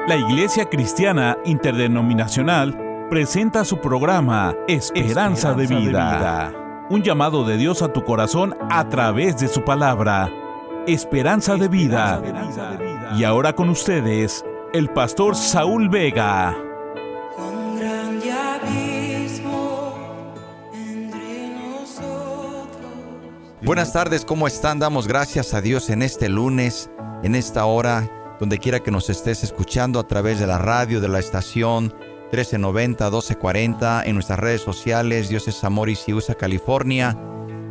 La Iglesia Cristiana Interdenominacional presenta su programa Esperanza de Vida. Un llamado de Dios a tu corazón a través de su palabra. Esperanza de Vida. Y ahora con ustedes, el pastor Saúl Vega. Buenas tardes, ¿cómo están? Damos gracias a Dios en este lunes, en esta hora, donde quiera que nos estés escuchando a través de la radio, de la estación 1390, 1240, en nuestras redes sociales, Dios es Amor y Siusa, California.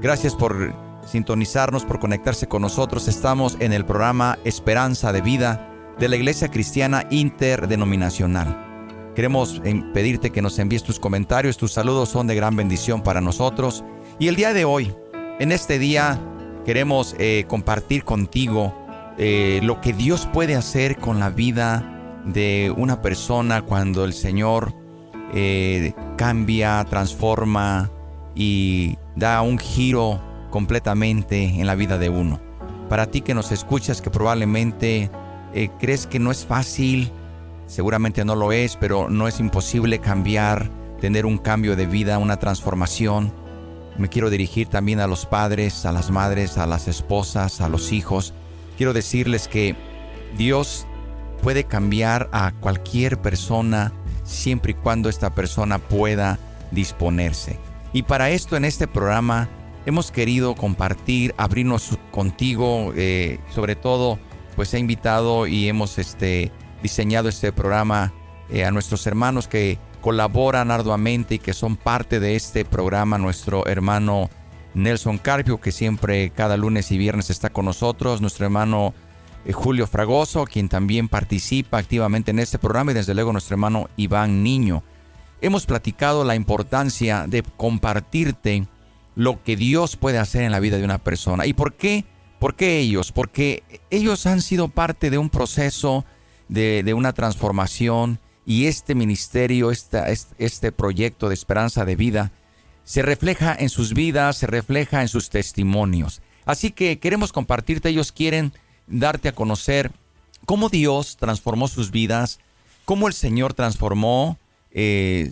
Gracias por sintonizarnos, por conectarse con nosotros. Estamos en el programa Esperanza de Vida de la Iglesia Cristiana Interdenominacional. Queremos pedirte que nos envíes tus comentarios, tus saludos son de gran bendición para nosotros. Y el día de hoy, en este día, queremos compartir contigo lo que Dios puede hacer con la vida de una persona cuando el Señor cambia, transforma y da un giro completamente en la vida de uno. Para ti que nos escuchas, que probablemente crees que no es fácil, seguramente no lo es, pero no es imposible cambiar, tener un cambio de vida, una transformación. Me quiero dirigir también a los padres, a las madres, a las esposas, a los hijos. Quiero decirles que Dios puede cambiar a cualquier persona siempre y cuando esta persona pueda disponerse. Y para esto en este programa hemos querido compartir, abrirnos contigo, sobre todo pues he invitado y hemos diseñado este programa a nuestros hermanos que colaboran arduamente y que son parte de este programa. Nuestro hermano Nelson Carpio, que siempre cada lunes y viernes está con nosotros. Nuestro hermano Julio Fragoso, quien también participa activamente en este programa. Y desde luego nuestro hermano Iván Niño. Hemos platicado la importancia de compartirte lo que Dios puede hacer en la vida de una persona. ¿Y por qué? ¿Por qué ellos? Porque ellos han sido parte de un proceso de una transformación. Y este ministerio, este proyecto de Esperanza de Vida, se refleja en sus vidas, se refleja en sus testimonios. Así que queremos compartirte, ellos quieren darte a conocer cómo Dios transformó sus vidas, cómo el Señor transformó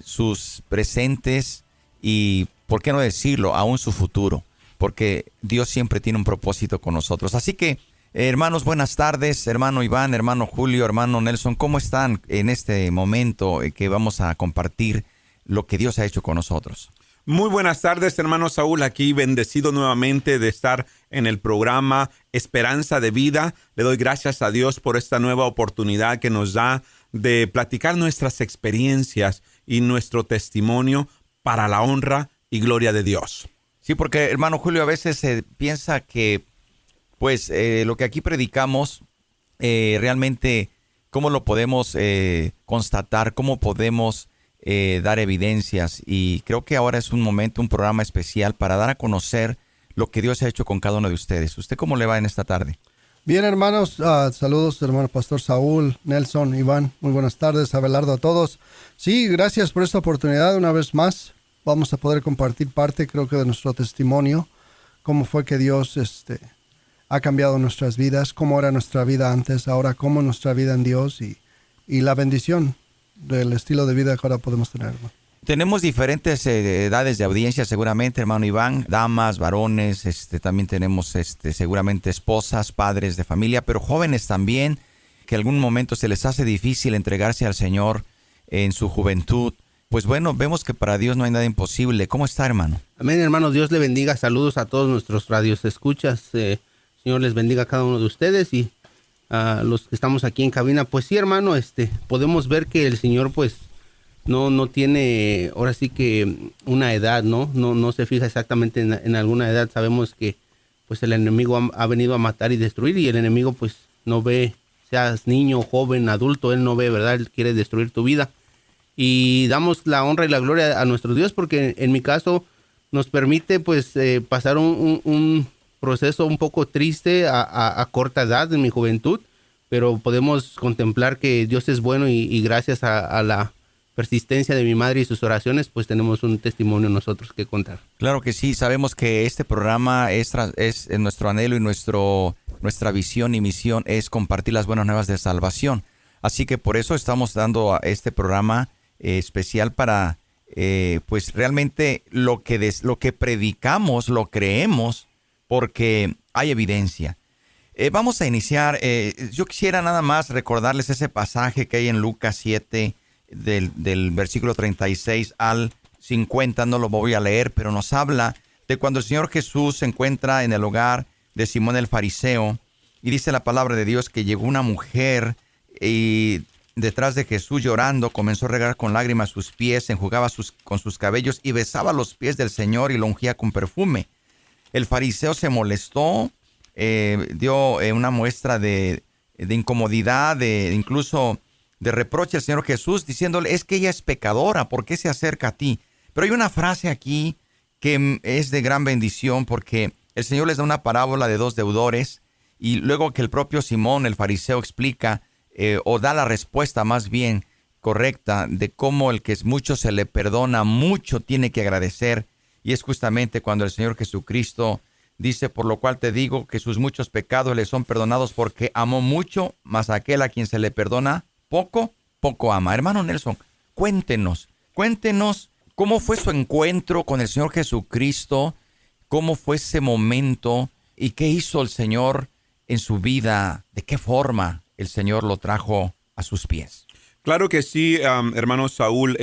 sus presentes y, ¿por qué no decirlo?, aún su futuro, porque Dios siempre tiene un propósito con nosotros. Así que, hermanos, buenas tardes, hermano Iván, hermano Julio, hermano Nelson, ¿cómo están en este momento que vamos a compartir lo que Dios ha hecho con nosotros? Muy buenas tardes, hermano Saúl, aquí bendecido nuevamente de estar en el programa Esperanza de Vida. Le doy gracias a Dios por esta nueva oportunidad que nos da de platicar nuestras experiencias y nuestro testimonio para la honra y gloria de Dios. Sí, porque, hermano Julio, a veces se piensa que pues lo que aquí predicamos, realmente, ¿cómo lo podemos constatar? ¿Cómo podemos dar evidencias? Y creo que ahora es un momento, un programa especial para dar a conocer lo que Dios ha hecho con cada uno de ustedes. ¿Usted cómo le va en esta tarde? Bien, hermanos. Saludos, hermano Pastor Saúl, Nelson, Iván. Muy buenas tardes, Abelardo, a todos. Sí, gracias por esta oportunidad. Una vez más, vamos a poder compartir parte, creo que de nuestro testimonio, cómo fue que Dios ha cambiado nuestras vidas, cómo era nuestra vida antes, ahora cómo nuestra vida en Dios y la bendición del estilo de vida que ahora podemos tener. Tenemos diferentes edades de audiencia seguramente, hermano Iván, damas, varones, también tenemos seguramente esposas, padres de familia, pero jóvenes también, que en algún momento se les hace difícil entregarse al Señor en su juventud. Pues bueno, vemos que para Dios no hay nada imposible. ¿Cómo está, hermano? Amén, hermano. Dios le bendiga. Saludos a todos nuestros radios escuchas. Señor les bendiga a cada uno de ustedes y a los que estamos aquí en cabina. Pues sí, hermano, podemos ver que el Señor pues no tiene ahora sí que una edad, no se fija exactamente en alguna edad. Sabemos que pues el enemigo ha venido a matar y destruir, y el enemigo pues no ve, seas niño, joven, adulto, él no ve, ¿verdad? Él quiere destruir tu vida. Y damos la honra y la gloria a nuestro Dios porque en mi caso nos permite pues pasar un proceso un poco triste a corta edad en mi juventud, pero podemos contemplar que Dios es bueno y gracias a la persistencia de mi madre y sus oraciones, pues tenemos un testimonio nosotros que contar. Claro que sí, sabemos que este programa es nuestro anhelo y nuestra visión y misión es compartir las buenas nuevas de salvación. Así que por eso estamos dando a este programa especial para, pues realmente lo que predicamos, lo creemos, porque hay evidencia. Vamos a iniciar. Yo quisiera nada más recordarles ese pasaje que hay en Lucas 7, del versículo 36 al 50. No lo voy a leer, pero nos habla de cuando el Señor Jesús se encuentra en el hogar de Simón el fariseo. Y dice la palabra de Dios que llegó una mujer y detrás de Jesús llorando comenzó a regar con lágrimas sus pies, enjugaba con sus cabellos y besaba los pies del Señor y lo ungía con perfume. El fariseo se molestó, dio una muestra de incomodidad, incluso de reproche al Señor Jesús, diciéndole, es que ella es pecadora, ¿por qué se acerca a ti? Pero hay una frase aquí que es de gran bendición, porque el Señor les da una parábola de 2 deudores, y luego que el propio Simón, el fariseo, explica, o da la respuesta más bien correcta, de cómo el que es mucho se le perdona, mucho tiene que agradecer, y es justamente cuando el Señor Jesucristo dice, por lo cual te digo que sus muchos pecados le son perdonados porque amó mucho, mas aquel a quien se le perdona poco, poco ama. Hermano Nelson, cuéntenos cómo fue su encuentro con el Señor Jesucristo, cómo fue ese momento y qué hizo el Señor en su vida, de qué forma el Señor lo trajo a sus pies. Claro que sí, hermano Saúl,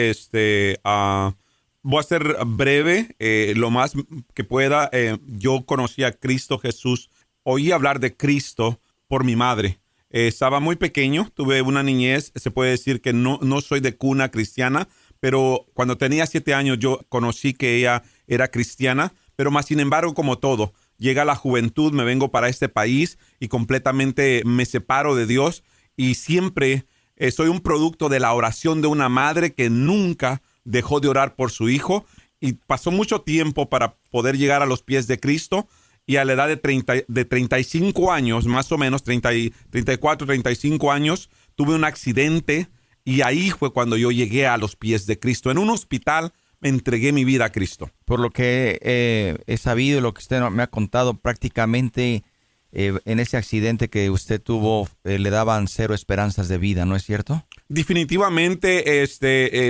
voy a ser breve, lo más que pueda. Yo conocí a Cristo Jesús, oí hablar de Cristo por mi madre. Estaba muy pequeño, tuve una niñez, se puede decir que no soy de cuna cristiana, pero cuando tenía 7 años yo conocí que ella era cristiana, pero más sin embargo, como todo, llega la juventud, me vengo para este país y completamente me separo de Dios y siempre soy un producto de la oración de una madre que nunca dejó de orar por su hijo y pasó mucho tiempo para poder llegar a los pies de Cristo. Y a la edad de 35 años, más o menos, 34, 35 años, tuve un accidente y ahí fue cuando yo llegué a los pies de Cristo. En un hospital me entregué mi vida a Cristo. Por lo que he sabido y lo que usted me ha contado, prácticamente en ese accidente que usted tuvo, le daban 0 esperanzas de vida, ¿no es cierto? Definitivamente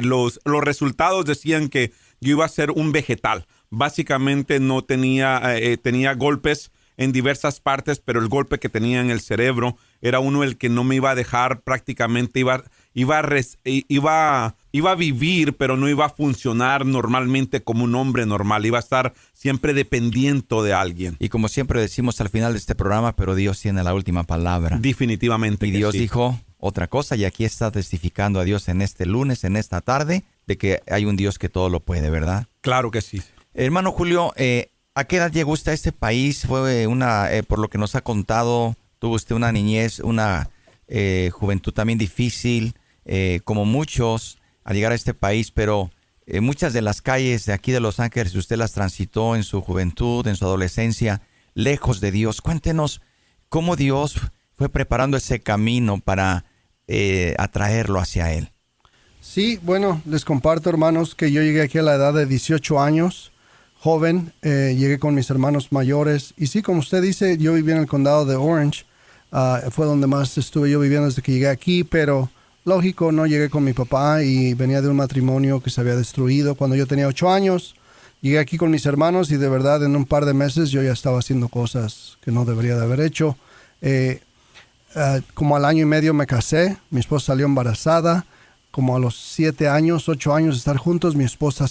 los resultados decían que yo iba a ser un vegetal. Básicamente no tenía golpes en diversas partes, pero el golpe que tenía en el cerebro era uno el que no me iba a dejar, prácticamente iba a vivir, pero no iba a funcionar normalmente como un hombre normal. Iba a estar siempre dependiente de alguien. Y como siempre decimos al final de este programa, pero Dios tiene la última palabra. Definitivamente. Y Dios sí dijo otra cosa, y aquí está testificando a Dios en este lunes, en esta tarde, de que hay un Dios que todo lo puede, ¿verdad? Claro que sí. Hermano Julio, ¿a qué edad llegó usted a este país? Fue por lo que nos ha contado, tuvo usted una niñez, una juventud también difícil, como muchos, al llegar a este país, pero muchas de las calles de aquí de Los Ángeles usted las transitó en su juventud, en su adolescencia, lejos de Dios. Cuéntenos cómo Dios fue preparando ese camino para atraerlo hacia Él. Sí, bueno, les comparto, hermanos, que yo llegué aquí a la edad de 18 años. Joven, llegué con mis hermanos mayores y sí, como usted dice, yo viví en el condado de Orange, fue donde más estuve yo viviendo desde que llegué aquí, pero lógico, no llegué con mi papá y venía de un matrimonio que se había destruido cuando yo tenía 8 años. Llegué aquí con mis hermanos y de verdad en un par de meses yo ya estaba haciendo cosas que no debería de haber hecho. Como al año y medio me casé, mi esposa salió embarazada. Como a los 7 años, 8 años de estar juntos, mi esposa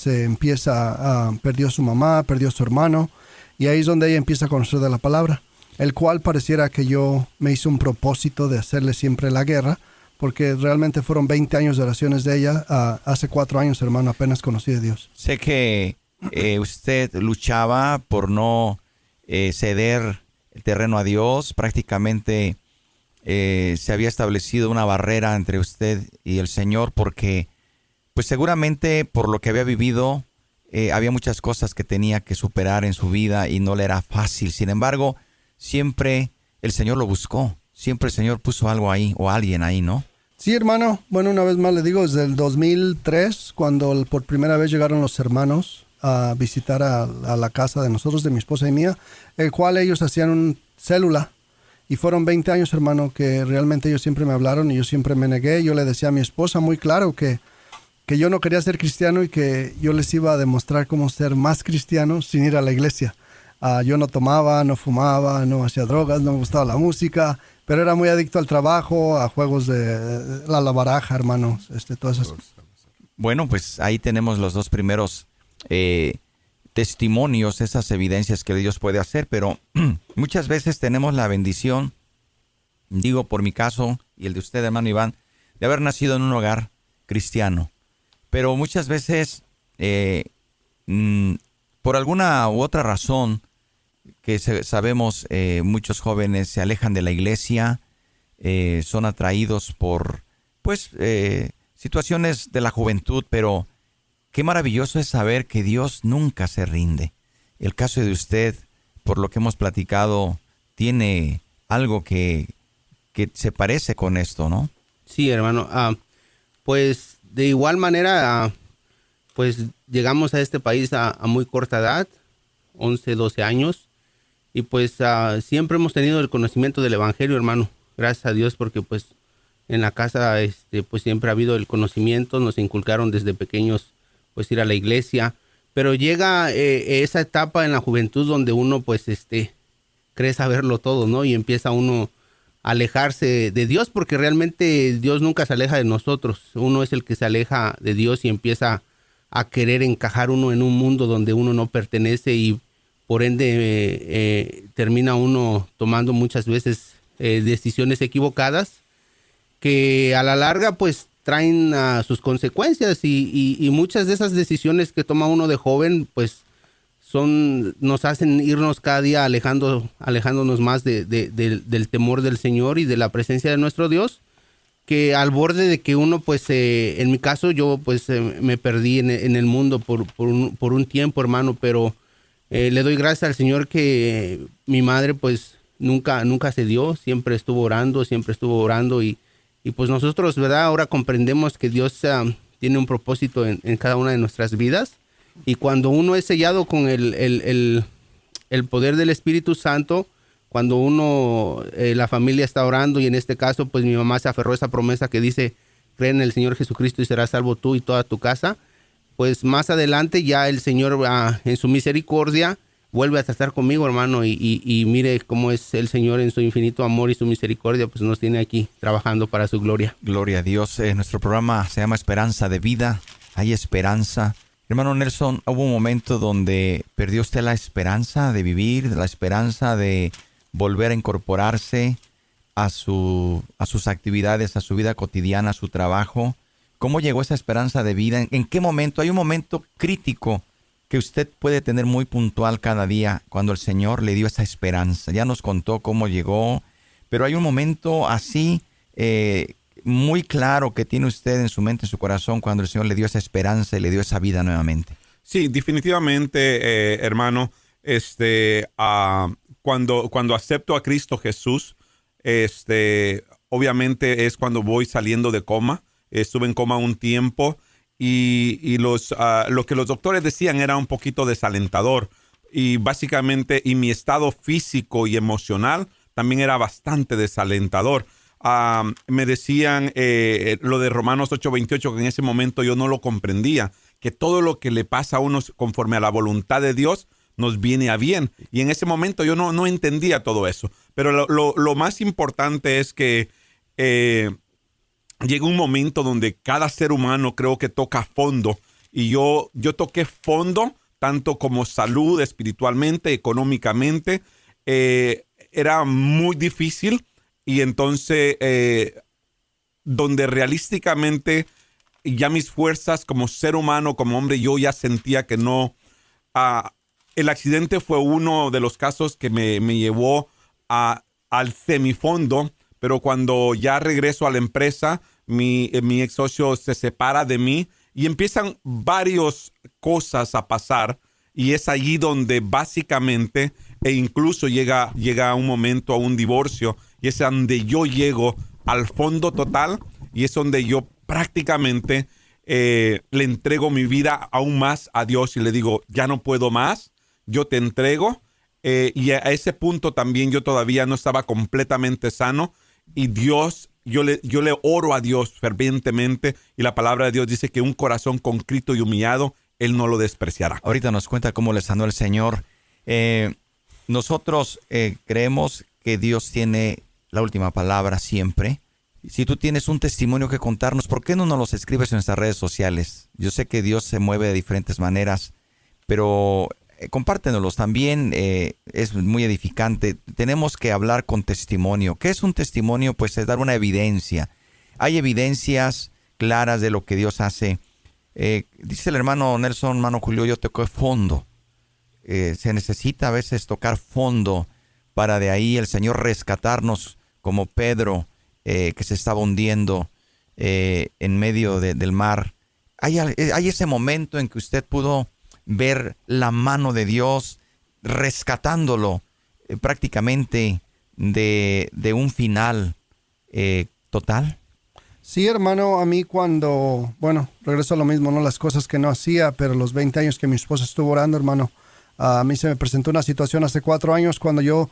perdió a su mamá, perdió a su hermano, y ahí es donde ella empieza a conocer de la palabra, el cual pareciera que yo me hice un propósito de hacerle siempre la guerra, porque realmente fueron 20 años de oraciones de ella. Hace 4 años, hermano, apenas conocí a Dios. Sé que usted luchaba por no ceder el terreno a Dios, prácticamente se había establecido una barrera entre usted y el Señor porque, pues seguramente por lo que había vivido, había muchas cosas que tenía que superar en su vida y no le era fácil. Sin embargo, siempre el Señor lo buscó, siempre el Señor puso algo ahí o alguien ahí, ¿no? Sí, hermano. Bueno, una vez más le digo, desde el 2003, cuando por primera vez llegaron los hermanos a visitar a la casa de nosotros, de mi esposa y mía, el cual ellos hacían un célula. Y fueron 20 años, hermano, que realmente ellos siempre me hablaron y yo siempre me negué. Yo le decía a mi esposa muy claro que yo no quería ser cristiano y que yo les iba a demostrar cómo ser más cristiano sin ir a la iglesia. Yo no tomaba, no fumaba, no hacía drogas, no me gustaba la música, pero era muy adicto al trabajo, a juegos de la baraja, hermano, todas esas. Bueno, pues ahí tenemos los dos primeros testimonios, esas evidencias que Dios puede hacer, pero muchas veces tenemos la bendición, digo por mi caso y el de usted, hermano Iván, de haber nacido en un hogar cristiano. Pero muchas veces, por alguna u otra razón, que sabemos, muchos jóvenes se alejan de la iglesia, son atraídos por, pues, situaciones de la juventud, pero qué maravilloso es saber que Dios nunca se rinde. El caso de usted, por lo que hemos platicado, tiene algo que se parece con esto, ¿no? Sí, hermano. Pues de igual manera, pues llegamos a este país a muy corta edad, 11, 12 años, y pues siempre hemos tenido el conocimiento del evangelio, hermano. Gracias a Dios, porque pues en la casa pues siempre ha habido el conocimiento, nos inculcaron desde pequeños pues ir a la iglesia, pero llega esa etapa en la juventud donde uno pues cree saberlo todo, ¿no? Y empieza uno a alejarse de Dios, porque realmente Dios nunca se aleja de nosotros. Uno es el que se aleja de Dios y empieza a querer encajar uno en un mundo donde uno no pertenece, y por ende termina uno tomando muchas veces decisiones equivocadas que a la larga pues traen sus consecuencias, y muchas de esas decisiones que toma uno de joven pues nos hacen irnos cada día alejándonos más del temor del Señor y de la presencia de nuestro Dios, que al borde de que uno pues en mi caso yo pues me perdí en el mundo por un tiempo, hermano, pero le doy gracias al Señor que mi madre pues nunca cedió, siempre estuvo orando, y pues nosotros, ¿verdad? Ahora comprendemos que Dios tiene un propósito en cada una de nuestras vidas, y cuando uno es sellado con el poder del Espíritu Santo, cuando uno, la familia está orando, y en este caso pues mi mamá se aferró a esa promesa que dice: cree en el Señor Jesucristo y serás salvo tú y toda tu casa, pues más adelante ya el Señor en su misericordia vuelve a tratar conmigo, hermano, y mire cómo es el Señor en su infinito amor y su misericordia, pues nos tiene aquí trabajando para su gloria. Gloria a Dios. Nuestro programa se llama Esperanza de Vida. Hay esperanza. Hermano Nelson, ¿hubo un momento donde perdió usted la esperanza de vivir, la esperanza de volver a incorporarse a sus actividades, a su vida cotidiana, a su trabajo? ¿Cómo llegó esa esperanza de vida? ¿En qué momento? Hay un momento crítico que usted puede tener muy puntual cada día cuando el Señor le dio esa esperanza. Ya nos contó cómo llegó, pero hay un momento así muy claro que tiene usted en su mente, en su corazón, cuando el Señor le dio esa esperanza y le dio esa vida nuevamente. Sí, definitivamente, hermano, cuando acepto a Cristo Jesús, obviamente es cuando voy saliendo de coma. Estuve en coma un tiempo, y lo que los doctores decían era un poquito desalentador, y básicamente mi estado físico y emocional también era bastante desalentador. Me decían lo de Romanos 8:28, que en ese momento yo no lo comprendía, que todo lo que le pasa a uno conforme a la voluntad de Dios nos viene a bien, y en ese momento yo no entendía todo eso, pero lo más importante es que llega un momento donde cada ser humano creo que toca fondo, y yo toqué fondo tanto como salud, espiritualmente, económicamente. Era muy difícil, y entonces donde realísticamente ya mis fuerzas como ser humano, como hombre, yo ya sentía que no. El accidente fue uno de los casos que me llevó al semifondo. Pero cuando ya regreso a la empresa, mi ex socio se separa de mí y empiezan varias cosas a pasar. Y es allí donde básicamente, e incluso llega un momento a un divorcio. Y es donde yo llego al fondo total, y es donde yo prácticamente le entrego mi vida aún más a Dios y le digo: ya no puedo más, yo te entrego. y a ese punto también yo todavía no estaba completamente sano. Y Dios, yo le oro a Dios fervientemente, y la palabra de Dios dice que un corazón contrito y humillado, Él no lo despreciará. Ahorita nos cuenta cómo le sanó el Señor. Nosotros creemos que Dios tiene la última palabra siempre. Si tú tienes un testimonio que contarnos, ¿por qué no nos los escribes en nuestras redes sociales? Yo sé que Dios se mueve de diferentes maneras, pero compártenoslos también, es muy edificante. Tenemos que hablar con testimonio. ¿Qué es un testimonio? Pues es dar una evidencia. Hay evidencias claras de lo que Dios hace. Dice el hermano Nelson, hermano Julio, yo toqué fondo. Se necesita a veces tocar fondo para de ahí el Señor rescatarnos, como Pedro, que se estaba hundiendo en medio del mar. Hay ese momento en que usted pudo ver la mano de Dios rescatándolo prácticamente de un final total. Sí, hermano, a mí cuando, regreso a lo mismo, ¿no? Las cosas que no hacía, pero los 20 años que mi esposa estuvo orando, hermano, a mí se me presentó una situación hace 4 años cuando yo,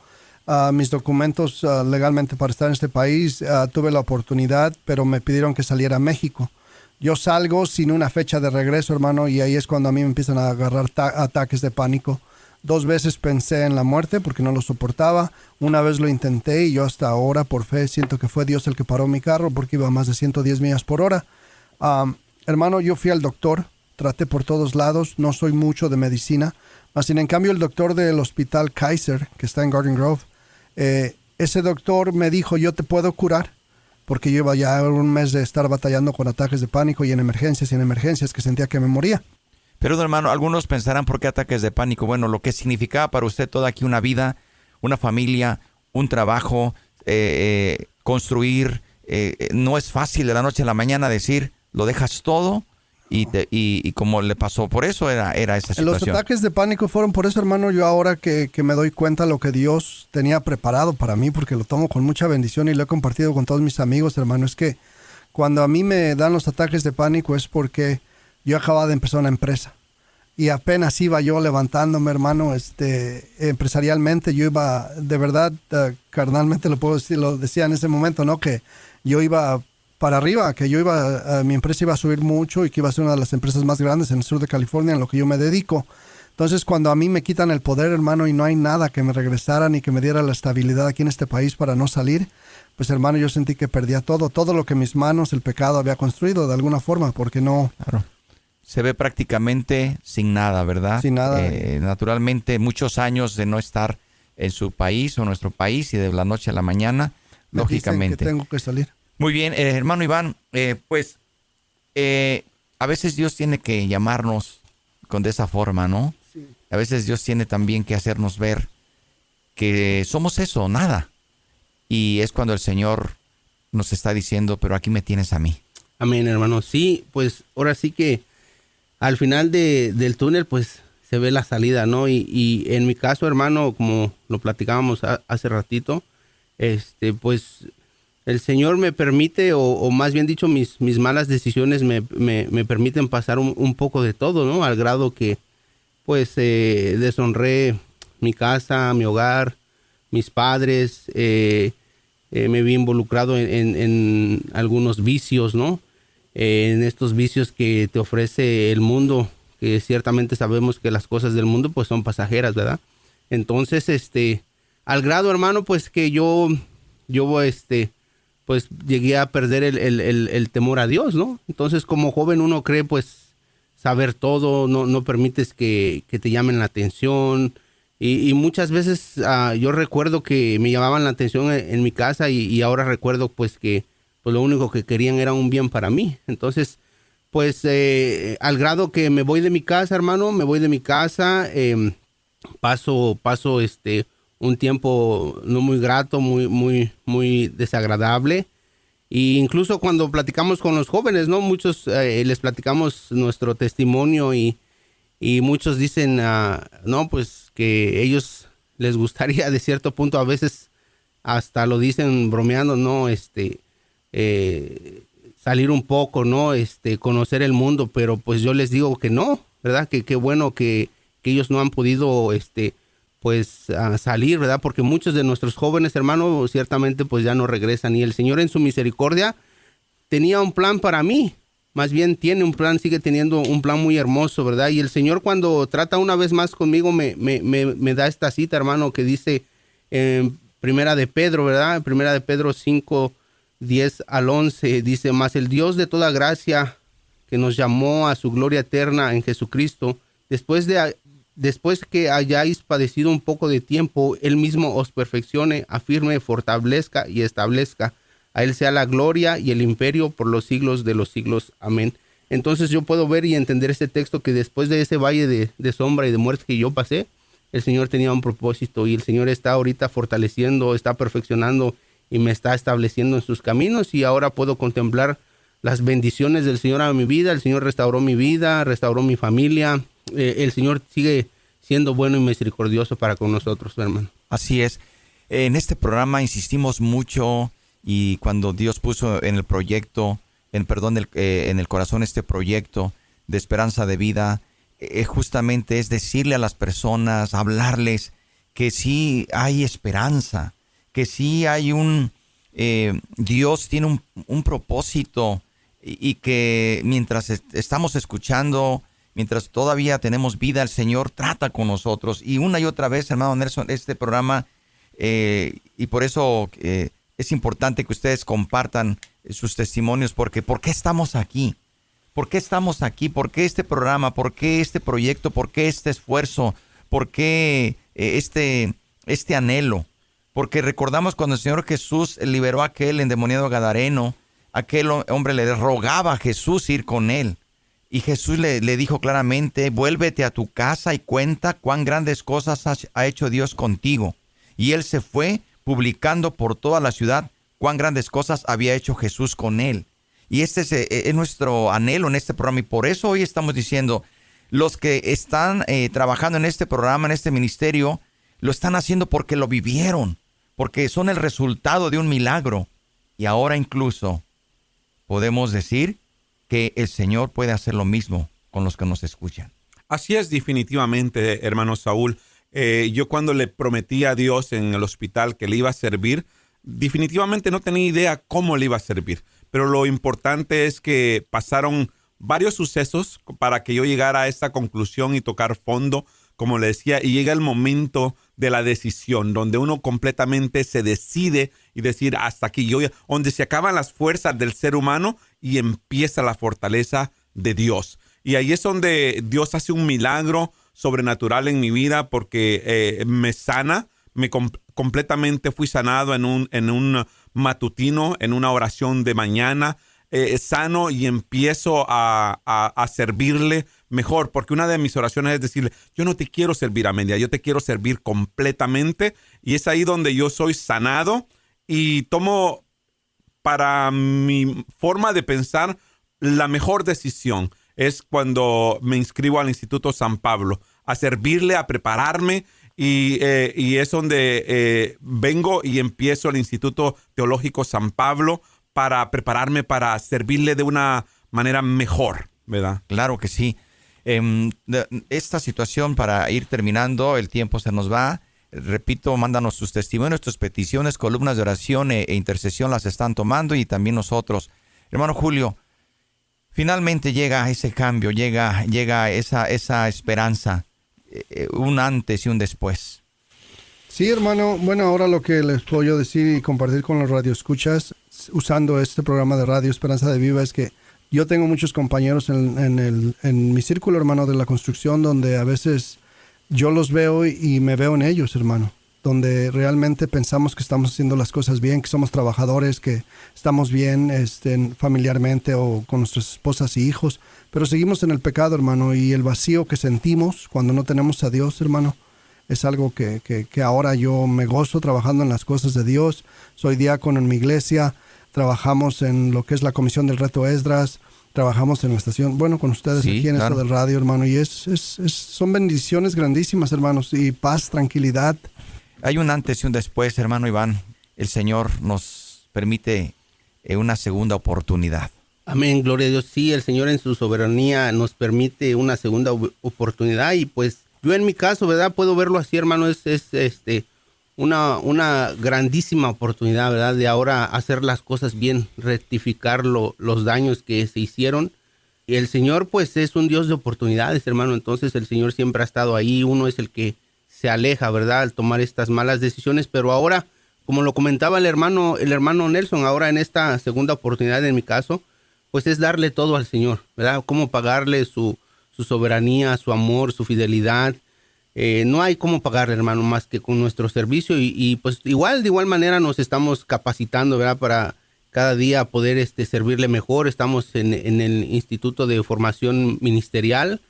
mis documentos legalmente para estar en este país, tuve la oportunidad, pero me pidieron que saliera a México. Yo salgo sin una fecha de regreso, hermano, y ahí es cuando a mí me empiezan a agarrar ataques de pánico. 2 veces pensé en la muerte porque no lo soportaba. Una vez lo intenté y yo hasta ahora, por fe, siento que fue Dios el que paró mi carro porque iba a más de 110 millas por hora. Hermano, yo fui al doctor, traté por todos lados, no soy mucho de medicina. Sin en cambio, el doctor del hospital Kaiser, que está en Garden Grove, ese doctor me dijo, yo te puedo curar, porque yo iba ya 1 mes de estar batallando con ataques de pánico y en emergencias que sentía que me moría. Pero hermano, algunos pensarán, ¿por qué ataques de pánico? Bueno, lo que significaba para usted toda aquí una vida, una familia, un trabajo, construir, no es fácil de la noche a la mañana decir, lo dejas todo y como le pasó, por eso era esa situación. Los ataques de pánico fueron por eso, hermano. Yo ahora que me doy cuenta lo que Dios tenía preparado para mí, porque lo tomo con mucha bendición y lo he compartido con todos mis amigos, hermano, es que cuando a mí me dan los ataques de pánico es porque yo acababa de empezar una empresa y apenas iba yo levantándome, hermano, empresarialmente. Yo iba, de verdad, carnalmente lo puedo decir, lo decía en ese momento, ¿no? Que yo iba para arriba, que yo mi empresa iba a subir mucho y que iba a ser una de las empresas más grandes en el sur de California, en lo que yo me dedico. Entonces, cuando a mí me quitan el poder, hermano, y no hay nada que me regresara ni que me diera la estabilidad aquí en este país para no salir, pues, hermano, yo sentí que perdía todo lo que mis manos, el pecado había construido de alguna forma, porque no... Claro. Se ve prácticamente sin nada, ¿verdad? Sin nada. Naturalmente, muchos años de no estar en su país o nuestro país y de la noche a la mañana, me lógicamente. dicen que tengo que salir. Muy bien, hermano Iván, a veces Dios tiene que llamarnos de esa forma, ¿no? Sí. A veces Dios tiene también que hacernos ver que somos eso, nada. Y es cuando el Señor nos está diciendo, pero aquí me tienes a mí. Amén, hermano. Sí, pues ahora sí que al final del túnel, pues se ve la salida, ¿no? Y en mi caso, hermano, como lo platicábamos hace ratito, pues el Señor me permite, o más bien dicho, mis malas decisiones me permiten pasar un poco de todo, ¿no? Al grado que, pues, deshonré mi casa, mi hogar, mis padres, me vi involucrado en algunos vicios, ¿no? En estos vicios que te ofrece el mundo, que ciertamente sabemos que las cosas del mundo, pues, son pasajeras, ¿verdad? Entonces, al grado, hermano, pues, que yo pues llegué a perder el temor a Dios, ¿no? Entonces, como joven uno cree, pues, saber todo, no permites que te llamen la atención. Y muchas veces yo recuerdo que me llamaban la atención en mi casa y ahora recuerdo, pues, que pues, lo único que querían era un bien para mí. Entonces, pues, al grado que me voy de mi casa, hermano, paso un tiempo no muy grato, muy desagradable. Y incluso cuando platicamos con los jóvenes, ¿no? Muchos les platicamos nuestro testimonio y muchos dicen, no, pues que ellos les gustaría de cierto punto, a veces hasta lo dicen bromeando, ¿no? Salir un poco, ¿no? Conocer el mundo, pero pues yo les digo que no, ¿verdad? Que qué bueno que ellos no han podido, pues salir, ¿verdad? Porque muchos de nuestros jóvenes, hermano, ciertamente pues ya no regresan. Y el Señor en su misericordia tenía un plan para mí. Más bien tiene un plan, sigue teniendo un plan muy hermoso, ¿verdad? Y el Señor cuando trata una vez más conmigo me da esta cita, hermano, que dice en Primera de Pedro, ¿verdad? Primera de Pedro 5, 10 al 11, dice: mas el Dios de toda gracia, que nos llamó a su gloria eterna en Jesucristo, después que hayáis padecido un poco de tiempo, Él mismo os perfeccione, afirme, fortalezca y establezca. A Él sea la gloria y el imperio por los siglos de los siglos. Amén. Entonces yo puedo ver y entender este texto, que después de ese valle de sombra y de muerte que yo pasé, el Señor tenía un propósito, y el Señor está ahorita fortaleciendo, está perfeccionando y me está estableciendo en sus caminos, y ahora puedo contemplar las bendiciones del Señor a mi vida. El Señor restauró mi vida, restauró mi familia. El Señor sigue siendo bueno y misericordioso para con nosotros, hermano. Así es. En este programa insistimos mucho, y cuando Dios puso en el proyecto, en el corazón este proyecto de esperanza de vida, justamente es decirle a las personas, hablarles que sí hay esperanza, que sí hay Dios tiene un propósito, y que mientras estamos escuchando, mientras todavía tenemos vida, el Señor trata con nosotros. Y una y otra vez, hermano Nelson, este programa, y por eso es importante que ustedes compartan sus testimonios, porque ¿por qué estamos aquí? ¿Por qué estamos aquí? ¿Por qué este programa? ¿Por qué este proyecto? ¿Por qué este esfuerzo? ¿Por qué este anhelo? Porque recordamos cuando el Señor Jesús liberó a aquel endemoniado gadareno, aquel hombre le rogaba a Jesús ir con él. Y Jesús le dijo claramente: vuélvete a tu casa y cuenta cuán grandes cosas ha hecho Dios contigo. Y él se fue publicando por toda la ciudad cuán grandes cosas había hecho Jesús con él. Y este es nuestro anhelo en este programa. Y por eso hoy estamos diciendo, los que están trabajando en este programa, en este ministerio, lo están haciendo porque lo vivieron, porque son el resultado de un milagro. Y ahora incluso podemos decir que el Señor puede hacer lo mismo con los que nos escuchan. Así es, definitivamente, hermano Saúl. Yo cuando le prometí a Dios en el hospital que le iba a servir, definitivamente no tenía idea cómo le iba a servir. Pero lo importante es que pasaron varios sucesos para que yo llegara a esta conclusión y tocar fondo, como le decía, y llega el momento de la decisión, donde uno completamente se decide y decir hasta aquí, donde se acaban las fuerzas del ser humano y empieza la fortaleza de Dios. Y ahí es donde Dios hace un milagro sobrenatural en mi vida, porque me sana, completamente fui sanado en un matutino, en una oración de mañana, sano, y empiezo a servirle mejor, porque una de mis oraciones es decirle: yo no te quiero servir a media, yo te quiero servir completamente. Y es ahí donde yo soy sanado y tomo, para mi forma de pensar, la mejor decisión es cuando me inscribo al Instituto San Pablo, a servirle, a prepararme. Y es donde vengo y empiezo el Instituto Teológico San Pablo para prepararme para servirle de una manera mejor, ¿verdad? Claro que sí. Esta situación, para ir terminando, el tiempo se nos va. Repito, mándanos sus testimonios, tus peticiones, columnas de oración e intercesión las están tomando, y también nosotros. Hermano Julio, finalmente llega ese cambio, llega esa esperanza. Un antes y un después. Sí, hermano. Bueno, ahora lo que les puedo yo decir y compartir con los radioescuchas, usando este programa de Radio Esperanza de Vida, es que yo tengo muchos compañeros en mi círculo, hermano, de la construcción, donde a veces yo los veo y me veo en ellos, hermano, donde realmente pensamos que estamos haciendo las cosas bien, que somos trabajadores, que estamos bien familiarmente o con nuestras esposas y hijos, pero seguimos en el pecado, hermano, y el vacío que sentimos cuando no tenemos a Dios, hermano, es algo que ahora yo me gozo trabajando en las cosas de Dios. Soy diácono en mi iglesia, trabajamos en lo que es la Comisión del Reto Esdras, trabajamos en la estación, bueno, con ustedes sí, aquí en claro. esto del radio, hermano, y son bendiciones grandísimas, hermanos, y paz, tranquilidad. Hay un antes y un después, hermano Iván. El Señor nos permite una segunda oportunidad. Amén, gloria a Dios. Sí, el Señor en su soberanía nos permite una segunda oportunidad, y pues yo en mi caso, ¿verdad? Puedo verlo así, hermano, es una grandísima oportunidad, ¿verdad? De ahora hacer las cosas bien, rectificar los daños que se hicieron. Y el Señor, pues, es un Dios de oportunidades, hermano. Entonces, el Señor siempre ha estado ahí. Uno es el que se aleja, ¿verdad? Al tomar estas malas decisiones. Pero ahora, como lo comentaba el hermano Nelson, ahora en esta segunda oportunidad, en mi caso, pues es darle todo al Señor, ¿verdad? Cómo pagarle su soberanía, su amor, su fidelidad. No hay cómo pagarle, hermano, más que con nuestro servicio. Y pues de igual manera nos estamos capacitando, ¿verdad? Para cada día poder servirle mejor. Estamos en el Instituto de Formación Ministerial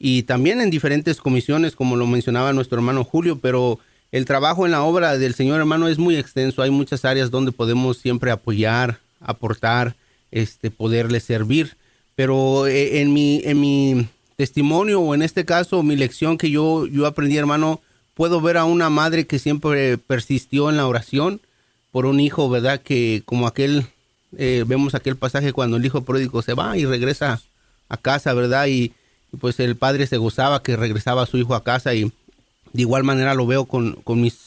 y también en diferentes comisiones, como lo mencionaba nuestro hermano Julio, pero el trabajo en la obra del Señor, hermano, es muy extenso. Hay muchas áreas donde podemos siempre apoyar, aportar, poderle servir. Pero en mi testimonio, o en este caso, mi lección que yo aprendí, hermano, puedo ver a una madre que siempre persistió en la oración por un hijo, ¿verdad? Que como vemos aquel pasaje cuando el hijo pródigo se va y regresa a casa, ¿verdad? Y pues el padre se gozaba que regresaba a su hijo a casa, y de igual manera lo veo con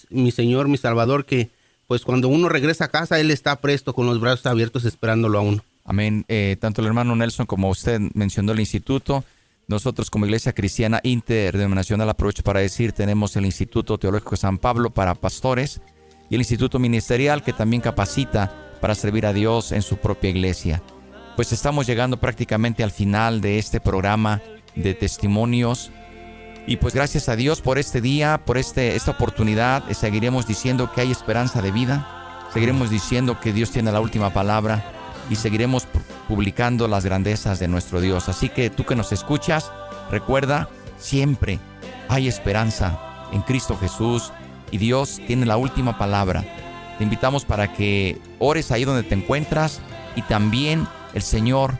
mi Señor, mi Salvador, que pues cuando uno regresa a casa, Él está presto con los brazos abiertos esperándolo a uno. Amén. Tanto el hermano Nelson como usted mencionó el instituto. Nosotros como Iglesia Cristiana Interdenominacional, aprovecho para decir, tenemos el Instituto Teológico de San Pablo para pastores y el Instituto Ministerial, que también capacita para servir a Dios en su propia iglesia. Pues estamos llegando prácticamente al final de este programa de testimonios. Y pues gracias a Dios por este día, por esta oportunidad. Seguiremos diciendo que hay esperanza de vida. Seguiremos diciendo que Dios tiene la última palabra. Y seguiremos publicando las grandezas de nuestro Dios. Así que tú que nos escuchas, recuerda, siempre hay esperanza en Cristo Jesús y Dios tiene la última palabra. Te invitamos para que ores ahí donde te encuentras, y también el Señor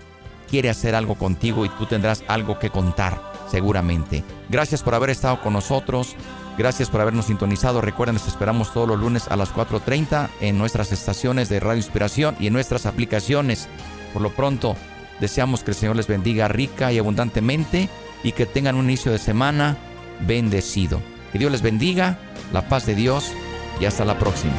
quiere hacer algo contigo y tú tendrás algo que contar seguramente. Gracias por haber estado con nosotros. Gracias por habernos sintonizado. Recuerden, nos esperamos todos los lunes a las 4:30 en nuestras estaciones de Radio Inspiración y en nuestras aplicaciones. Por lo pronto, deseamos que el Señor les bendiga rica y abundantemente y que tengan un inicio de semana bendecido. Que Dios les bendiga, la paz de Dios, y hasta la próxima.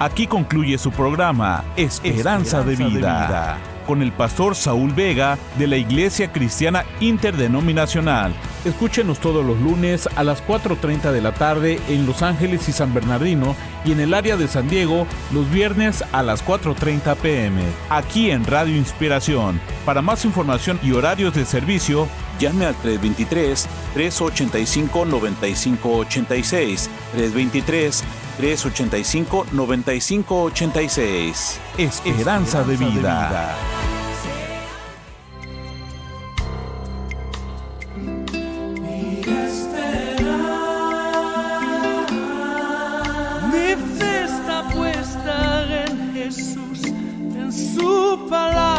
Aquí concluye su programa Esperanza de Vida, con el pastor Saúl Vega de la Iglesia Cristiana Interdenominacional. Escúchenos todos los lunes a las 4:30 de la tarde en Los Ángeles y San Bernardino, y en el área de San Diego los viernes a las 4:30 p.m. aquí en Radio Inspiración. Para más información y horarios de servicio, llame al 323-385-9586, 323-385-9586. Esperanza de vida. Mi fe está puesta en Jesús, en su palabra.